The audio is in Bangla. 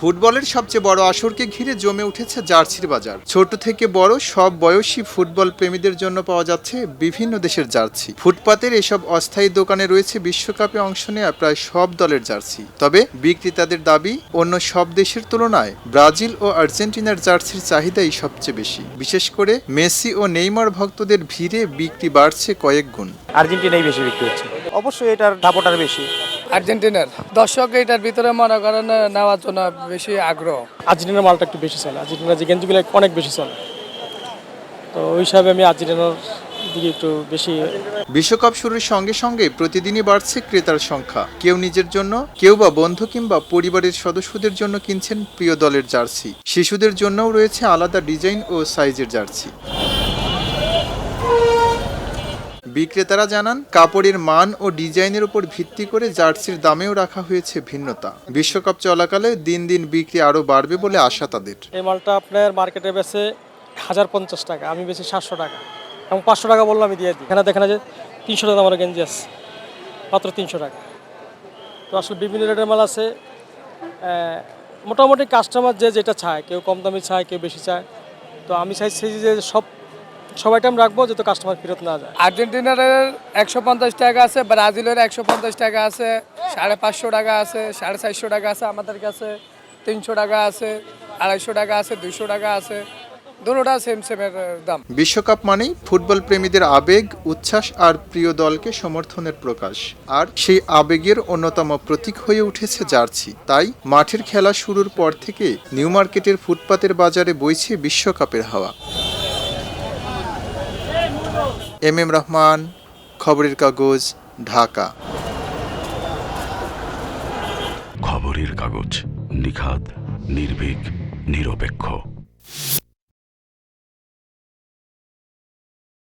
ফুটবলের সবচেয়ে বড় আসরকে ঘিরে জমে উঠেছে জার্সির বাজার। ছোট থেকে বড় সব বয়সী ফুটবল প্রেমীদের জন্য পাওয়া যাচ্ছে বিভিন্ন দেশের জার্সি। ফুটপাতের এসব অস্থায়ী দোকানে রয়েছে বিশ্বকাপে অংশ নেওয়া প্রায় সব দলের জার্সি। তবে বিক্রেতাদের দাবি, অন্য সব দেশের তুলনায় ব্রাজিল ও আর্জেন্টিনার জার্সির চাহিদাই সবচেয়ে বেশি। বিশেষ করে মেসি ও নেইমার ভক্তদের ভিড়ে বিক্রি বাড়ছে কয়েক গুণ। আর্জেন্টিনাই বেশি বিক্রি হচ্ছে, অবশ্যই এটার দাপটার বেশি। আর্জেন্টিনার দর্শক এটার ভিতরে মনে করেন নেওয়ার জন্য বেশি আগ্রহ। আর্জেন্টিনার মালটা একটু বেশি চলে, আর্জেন্টিনার যে গেঞ্জিগুলো অনেক বেশি চলে, তো ওই হিসাবে আমি আর্জেন্টিনার দিকে একটু বেশি। বিশ্বকাপ শুরুর সঙ্গে সঙ্গে প্রতিদিনই বাড়ছে ক্রেতার সংখ্যা। কেউ নিজের জন্য, কেউ বা বন্ধু কিংবা পরিবারের সদস্যদের জন্য কিনছেন প্রিয় দলের জার্সি। শিশুদের জন্যও রয়েছে আলাদা ডিজাইন ও সাইজের জার্সি। বিক্রেতারা জানান, কাপড়ের মান ও ডিজাইনের উপর ভিত্তি করে জার্সির দামেও রাখা হয়েছে ভিন্নতা। বিশ্বকাপ চলাকালে দিন দিন বিক্রি আরও বাড়বে বলে আশা তাদের। এই মালটা আপনার মার্কেটে বেচে 1050 টাকা, আমি বেশি 700 টাকা এবং 500 টাকা বললাম আমি দিয়ে দিই। এখানে দেখেন যে 300 টাকা আমার গেঞ্জি আছে, মাত্র 300 টাকা। তো আসলে বিভিন্ন রেটের মাল আছে, মোটামুটি কাস্টমার যে যেটা চায়, কেউ কম দামি চায়, কেউ বেশি চায়। তো আমি চাইছি যে সব আইটেম রাখবো যাতে কাস্টমার ফেরত না যায়। আর্জেন্টিনার 150 টাকা আছে, ব্রাজিলের 150 টাকা আছে, 550 টাকা আছে, 450 টাকা আছে, আমাদের কাছে 300 টাকা আছে, 250 টাকা আছে, 200 টাকা আছে, দুটোটা সেমের দাম। বিশ্বকাপ মানেই ফুটবল প্রেমীদের আবেগ, উচ্ছ্বাস আর প্রিয় দলকে সমর্থনের প্রকাশ। আর সেই আবেগের অন্যতম প্রতীক হয়ে উঠেছে জার্সি। তাই মাঠের খেলা শুরুর পর থেকে নিউ মার্কেটের ফুটপাতের বাজারে বইছে বিশ্বকাপের হাওয়া। এম রহমান, খবরের কাগজ, ঢাকা। খবরের কাগজ, নিখাত, নির্ভীক, নিরপেক্ষ।